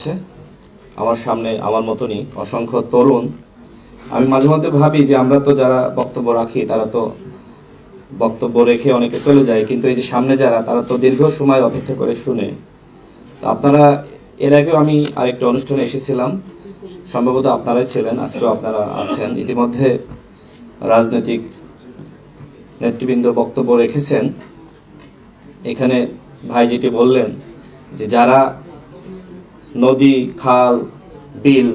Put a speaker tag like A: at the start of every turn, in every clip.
A: হচ্ছে। আমার সামনে আমার মতনই অসংখ্য তরুণ। আমি মাঝে মধ্যে ভাবি যে আমরা তো যারা বক্তব্য রাখি তারা তো বক্তব্য রেখে অনেকে চলে যায়, কিন্তু এই যে সামনে যারা, তারা তো দীর্ঘ সময় অপেক্ষা করে শুনে। তো আপনারা, এর আগেও আমি আরেকটা অনুষ্ঠানে এসেছিলাম, সম্ভবত আপনারাই ছিলেন, আজকেও আপনারা আছেন। ইতিমধ্যে রাজনৈতিক নেতৃবৃন্দ বক্তব্য রেখেছেন। এখানে ভাই যেটি বললেন যে যারা নদী, খাল, বিল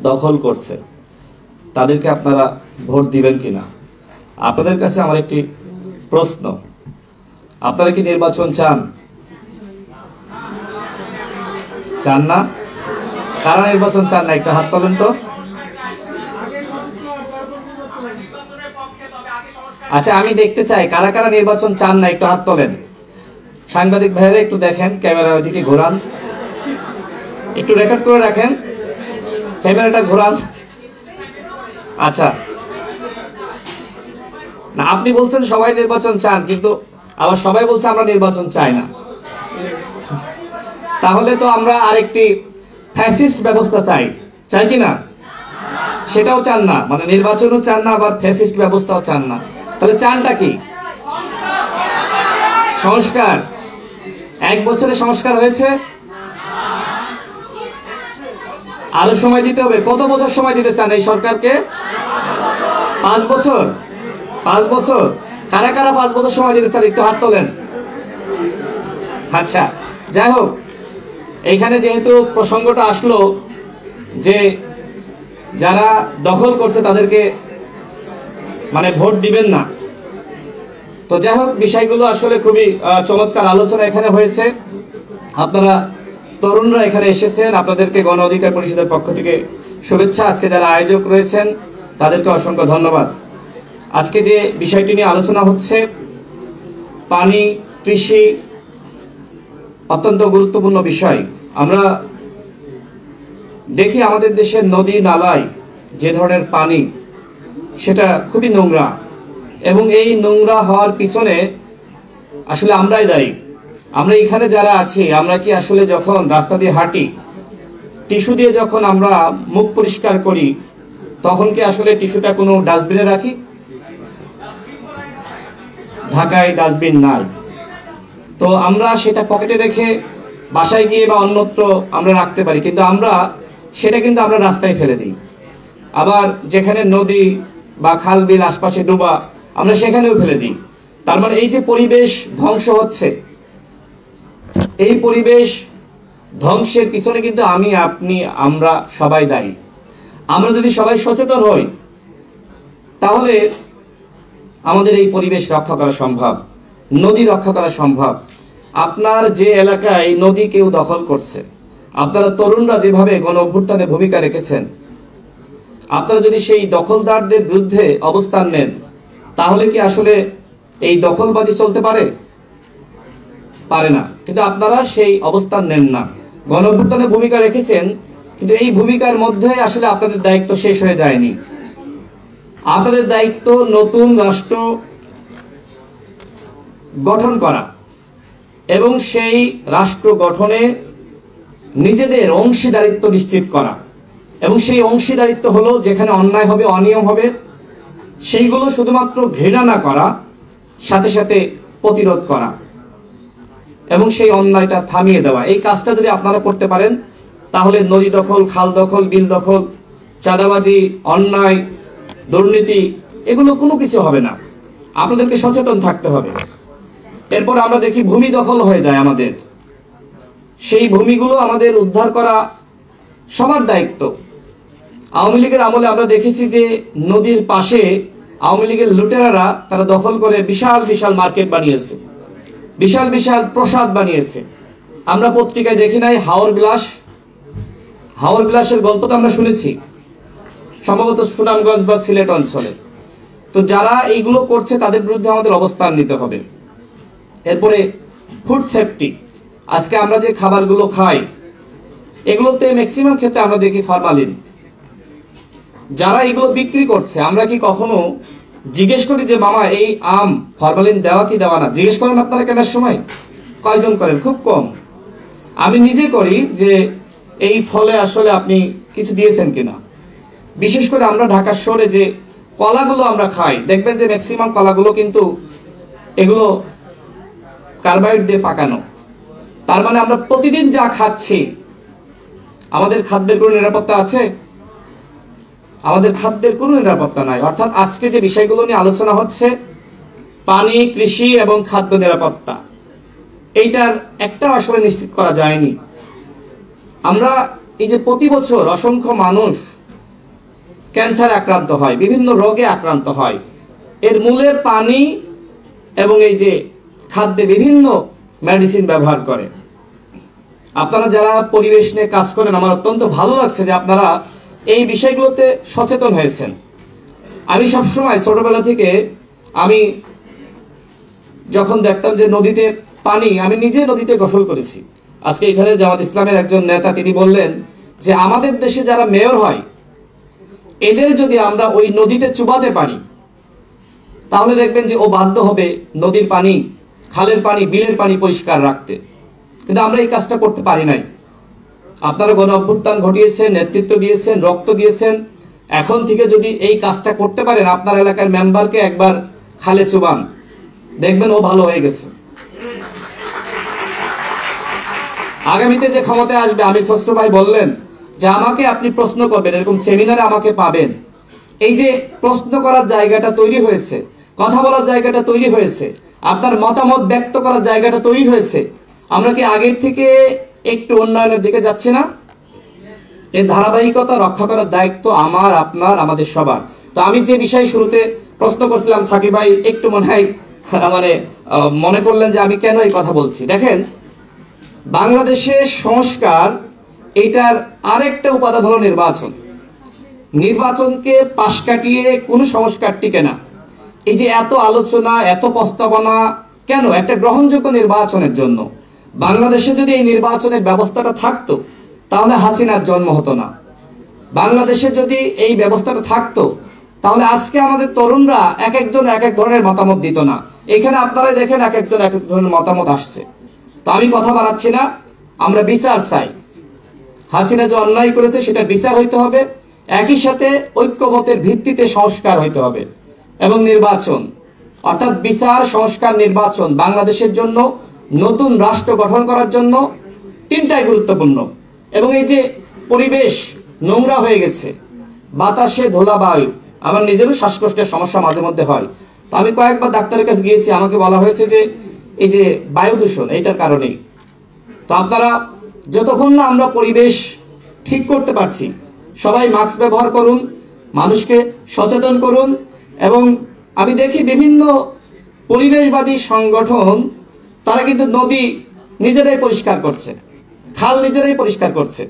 A: দখল করছে তাদেরকে আপনারা ভোট দিবেন কিনা। আপনাদের কাছে আমার একটি প্রশ্ন, আপনারা কি নির্বাচন চান? চান না? কারা নির্বাচন চান না একটু হাত তোলেন তো। আচ্ছা, আমি দেখতে চাই কারা কারা নির্বাচন চান না, একটু হাত তোলেন। সাংবাদিক ভাইরা একটু দেখেন, ক্যামেরা ওইদিকে ঘোরান, একটু রেকর্ড করে রাখেন, ক্যামেরাটা ঘোরান। আচ্ছা, না আপনি বলছেন সবাই নির্বাচন চান, কিন্তু আবার সবাই বলছে আমরা নির্বাচন চাই না। তাহলে তো আমরা আরেকটি ফ্যাসিস্ট ব্যবস্থা চাই, চাই কি না? সেটাও চান না, মানে নির্বাচনও চান না, আবার ফ্যাসিস্ট ব্যবস্থাও চান না। তাহলে চানটা কি? সংস্কার। 1 বছরে সংস্কার হয়েছে? আরো সময় দিতে হবে। কত বছর সময় দিতে চান এই সরকারকে? 5 বছর। 5 বছর। কারা কারা 5 বছর সময় দিতে চান একটু হাত তোলেন। আচ্ছা, যাই হোক, এইখানে যেহেতু প্রসঙ্গটা আসলো যে যারা দখল করছে তাদেরকে মানে ভোট দিবেন না, তো যাই হোক, বিষয়গুলো আসলে খুবই চমৎকার আলোচনা এখানে হয়েছে। আপনারা তরুণরা এখানে এসেছেন, আপনাদেরকে গণ অধিকার পরিষদের পক্ষ থেকে শুভেচ্ছা। আজকে যারা আয়োজক রয়েছেন তাদেরকে অসংখ্য ধন্যবাদ। আজকে যে বিষয়টি নিয়ে আলোচনা হচ্ছে, পানি, কৃষি, অত্যন্ত গুরুত্বপূর্ণ বিষয়। আমরা দেখি আমাদের দেশের নদী নালায় যে ধরনের পানি, সেটা খুবই নোংরা, এবং এই নোংরা হওয়ার পিছনে আসলে আমরাই দায়ী। আমরা এখানে যারা আছি, আমরা কি আসলে যখন রাস্তা দিয়ে হাঁটি, টিস্যু দিয়ে যখন আমরা মুখ পরিষ্কার করি, তখন কি আসলে টিস্যুটা কোনো ডাস্টবিনে রাখি? ঢাকায় ডাস্টবিন নাই, তো আমরা সেটা পকেটে রেখে বাসায় গিয়ে বা অন্যত্র আমরা রাখতে পারি, কিন্তু আমরা রাস্তায় ফেলে দিই। আবার যেখানে নদী বা খাল বিল আশপাশে ডোবা, আমরা সেখানেও ফেলে দিই। তার মানে এই যে পরিবেশ ধ্বংস হচ্ছে, এই পরিবেশ ধ্বংসের পিছনে কিন্তু আমি, আপনি, আমরা সবাই দায়ী। আমরা যদি সবাই সচেতন হই, তাহলে আমাদের এই পরিবেশ রক্ষা করা সম্ভব, নদী রক্ষা করা সম্ভব। আপনার যে এলাকায় নদী কেউ দখল করছে, আপনারা তরুণরা যেভাবে গণ অভ্যুত্থানে ভূমিকা রেখেছেন, আপনারা যদি সেই দখলদারদের বিরুদ্ধে অবস্থান নেন, তাহলে কি আসলে এই দখলবাজি চলতে পারে? পারে না। কিন্তু আপনারা সেই অবস্থান নেন না, গণ অভ্যুত্থানে ভূমিকা রেখেছেন, কিন্তু এই ভূমিকার মধ্যে আসলে আপনাদের দায়িত্ব শেষ হয়ে যায়নি। আপনাদের দায়িত্ব নতুন রাষ্ট্র গঠন করা, এবং সেই রাষ্ট্র গঠনে নিজেদের অংশীদারিত্ব নিশ্চিত করা, এবং সেই অংশীদারিত্ব হলো যেখানে অন্যায় হবে, অনিয়ম হবে, সেইগুলো শুধুমাত্র ঘৃণা না করা, সাথে সাথে প্রতিরোধ করা এবং সেই অন্যায়টা থামিয়ে দেওয়া। এই কাজটা যদি আপনারা করতে পারেন, তাহলে নদী দখল, খাল দখল, বিল দখল, চাঁদাবাজি, অন্যায়, দুর্নীতি, এগুলো কোনো কিছু হবে না। আপনাদেরকে সচেতন থাকতে হবে। এরপর আমরা দেখি ভূমি দখল হয়ে যায় আমাদের, সেই ভূমিগুলো আমাদের উদ্ধার করা সবার দায়িত্ব। আওয়ামী লীগের আমলে আমরা দেখেছি যে নদীর পাশে আওয়ামী লীগের লুটেরারা তারা দখল করে বিশাল বিশাল মার্কেট বানিয়েছে, বিশাল বিশাল প্রসাদ বানিয়েছে। আমরা পত্রিকায় দেখি নাই হাওর বিলাস? হাওর বিলাসের গল্প তো আমরা শুনেছি, সম্ভবত সুনামগঞ্জ বা সিলেট অঞ্চলে। তো যারা এইগুলো করছে তাদের বিরুদ্ধে আমাদের অবস্থান নিতে হবে। এরপরে ফুড সেফটি। আজকে আমরা যে খাবারগুলো খাই, এগুলোতে ম্যাক্সিমাম ক্ষেত্রে আমরা দেখি ফরমালিন। যারা এগুলো বিক্রি করছে, আমরা কি কখনো জিজ্ঞেস করি যে মামা এই আম ফরমালিন দেওয়া কি দেওয়া না? জিজ্ঞেস করেন আপনারা কেনার সময়? কয়জন করেন? খুব কম। আমি নিজে করি যে এই ফলে আসলে আপনি কিছু দিয়েছেন কিনা। বিশেষ করে আমরা ঢাকা শহরে যে কলাগুলো আমরা খাই, দেখবেন যে ম্যাক্সিমাম কলাগুলো কিন্তু এগুলো কার্বাইড দিয়ে পাকানো। তার মানে আমরা প্রতিদিন যা খাচ্ছি, আমাদের খাদ্যের কোনো নিরাপত্তা আছে? আমাদের খাদ্যের কোনো নিরাপত্তা নাই। অর্থাৎ আজকে যে বিষয়গুলো নিয়ে আলোচনা হচ্ছে, পানি, কৃষি এবং খাদ্য নিরাপত্তা, এইটার একটা আসলে নিশ্চিত করা যায়নি। আমরা এই যে প্রতি বছর অসংখ্য মানুষ ক্যান্সারে আক্রান্ত হয়, বিভিন্ন রোগে আক্রান্ত হয়, এর মূলে পানি এবং এই যে খাদ্যে বিভিন্ন মেডিসিন ব্যবহার করে। আপনারা যারা পরিবেশ নিয়ে কাজ করেন, আমার অত্যন্ত ভালো লাগছে যে আপনারা এই বিষয়গুলোতে সচেতন হয়েছেন। আমি সবসময় ছোটবেলা থেকে আমি যখন দেখতাম যে নদীতে পানি, আমি নিজে নদীতে গোসল করেছি। আজকে এখানে জামাত ইসলামের একজন নেতা তিনি বললেন যে আমাদের দেশে যারা মেয়র হয়, এদের যদি আমরা ওই নদীতে চুবাতে পারি, তাহলে দেখবেন যে ও বাধ্য হবে নদীর পানি, খালের পানি, বিলের পানি পরিষ্কার রাখতে। কিন্তু আমরা এই কাজটা করতে পারি নাই। আপনারা গণ অভ্যুত্থান ঘটিয়েছেন, নেতৃত্ব দিয়েছেন, রক্ত দিয়েছেন। এখন থেকে যদি এই কাজটা করতে পারেন, আপনার এলাকার মেম্বারকে একবার খালে চুবান, দেখবেন ও ভালো হয়ে গেছে। আগামীতে যে ক্ষমতায় আসবে, আমির খসরু ভাই বললেন যে আমাকে আপনি প্রশ্ন করবেন, এরকম সেমিনারে আমাকে পাবেন। এই যে প্রশ্ন করার জায়গাটা তৈরি হয়েছে, কথা বলার জায়গাটা তৈরি হয়েছে, আপনার মতামত ব্যক্ত করার জায়গাটা তৈরি হয়েছে, আমরা কি আগের থেকে একটু উন্নয়নের দিকে যাচ্ছি না? এই ধারাবাহিকতা রক্ষা করার দায়িত্ব আমার, আপনার, আমাদের সবার। তো আমি যে বিষয় শুরুতে প্রশ্ন করছিলাম, সাকিব ভাই একটু মনে করলেন যে আমি কেন এই কথা বলছি। দেখেন, বাংলাদেশের সংস্কার, এটার আরেকটা উপাদান হলো নির্বাচন। নির্বাচনকে পাশ কাটিয়ে কোনো সংস্কার টিকে না। এই যে এত আলোচনা, এত প্রস্তাবনা কেন? একটা গ্রহণযোগ্য নির্বাচনের জন্য। বাংলাদেশে যদি এই নির্বাচনের ব্যবস্থাটা থাকতো, তাহলে হাসিনার জন্ম হতো না। বাংলাদেশে যদি এই ব্যবস্থাটা থাকতো, তাহলে আজকে আমাদের তরুণরা এক একজন এক এক ধরনের মতামত দিত না। এখানে আপনারা দেখেন এক একজন এক এক ধরনের মতামত আসছে। তো আমি কথা বাড়াচ্ছি না, আমরা বিচার চাই। হাসিনা যে অন্যায় করেছে সেটা বিচার হইতে হবে, একই সাথে ঐক্যমতের ভিত্তিতে সংস্কার হইতে হবে। এবং নির্বাচন, অর্থাৎ বিচার, সংস্কার, নির্বাচন বাংলাদেশের জন্য, নতুন রাষ্ট্র গঠন করার জন্য তিনটাই গুরুত্বপূর্ণ। এবং এই যে পরিবেশ নোংরা হয়ে গেছে, বাতাসে ধুলাবায়ু, আমার নিজেরও শ্বাসকষ্টের সমস্যা মাঝে মধ্যে হয়। তো আমি কয়েকবার ডাক্তারের কাছে গিয়েছি, আমাকে বলা হয়েছে যে এই যে বায়ু দূষণ, এইটার কারণেই। তো আপনারা যতক্ষণ না আমরা পরিবেশ ঠিক করতে পারছি, সবাই মাস্ক ব্যবহার করুন, মানুষকে সচেতন করুন। এবং আমি দেখি বিভিন্ন পরিবেশবাদী সংগঠন, তারা কিন্তু নদী নিজেরাই পরিষ্কার করছে, খাল নিজেরাই পরিষ্কার করছে।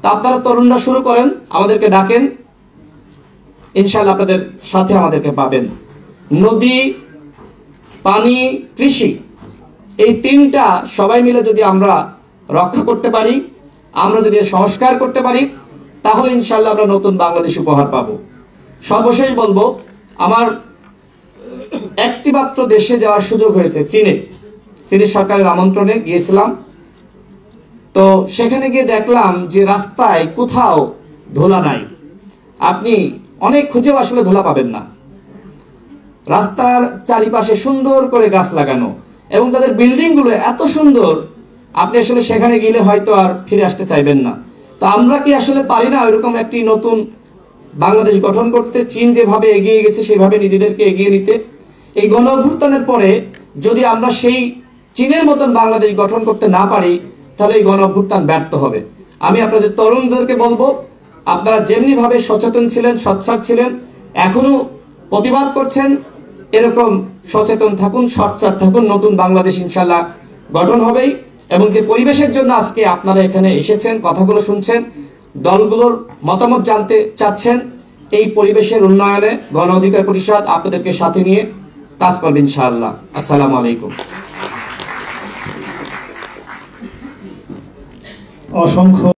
A: তা আপনারা তরুণরা শুরু করেন, আমাদেরকে ডাকেন, ইনশাআল্লাহ আপনাদের সাথে আমাদেরকে পাবেন। নদী, পানি, কৃষি, এই তিনটা সবাই মিলে যদি আমরা রক্ষা করতে পারি, আমরা যদি সংস্কার করতে পারি, তাহলে ইনশাআল্লাহ আমরা নতুন বাংলাদেশ উপহার পাবো। সর্বশেষ বলবো, আমার একটি মাত্র দেশে যাওয়ার সুযোগ হয়েছে, চীনের সরকারের আমন্ত্রণে গিয়েছিলাম। তো সেখানে গিয়ে দেখলাম যে রাস্তায় কোথাও ধুলা নাই। আপনি অনেক খুঁজেও আসলে ধুলা পাবেন না। রাস্তার চারিপাশে সুন্দর করে গাছ লাগানো, এবং তাদের বিল্ডিং গুলো এত সুন্দর, আপনি আসলে সেখানে গেলে হয়তো আর ফিরে আসতে চাইবেন না। তো আমরা কি আসলে পারি না এরকম একটি নতুন বাংলাদেশ গঠন করতে? চীন যেভাবে এগিয়ে গেছে সেভাবে নিজেদেরকে এগিয়ে নিতে। এই গণ অভ্যুত্থানের পরে যদি আমরা সেই চীনের মতন বাংলাদেশ গঠন করতে না পারি, তাহলে এই গণ অভ্যুত্থান ব্যর্থ হবে। আমি আপনাদের তরুণদেরকে বলবো, আপনারা যেমনি ভাবে সচেতন ছিলেন, সোচ্চার ছিলেন, এখনো প্রতিবাদ করছেন, এরকম সচেতন থাকুন, সোচ্চার থাকুন। নতুন বাংলাদেশ ইনশাআল্লাহ গঠন হবেই। এবং যে পরিবেশের জন্য আজকে আপনারা এখানে এসেছেন, কথাগুলো শুনছেন, দলগুলোর মতামত জানতে চাচ্ছেন, এই পরিবেশের উন্নয়নে গণ অধিকার পরিষদ আপনাদেরকে সাথে নিয়ে কাজ করবে ইনশাআল্লাহ। আসসালামু আলাইকুম।
B: অসংখ্য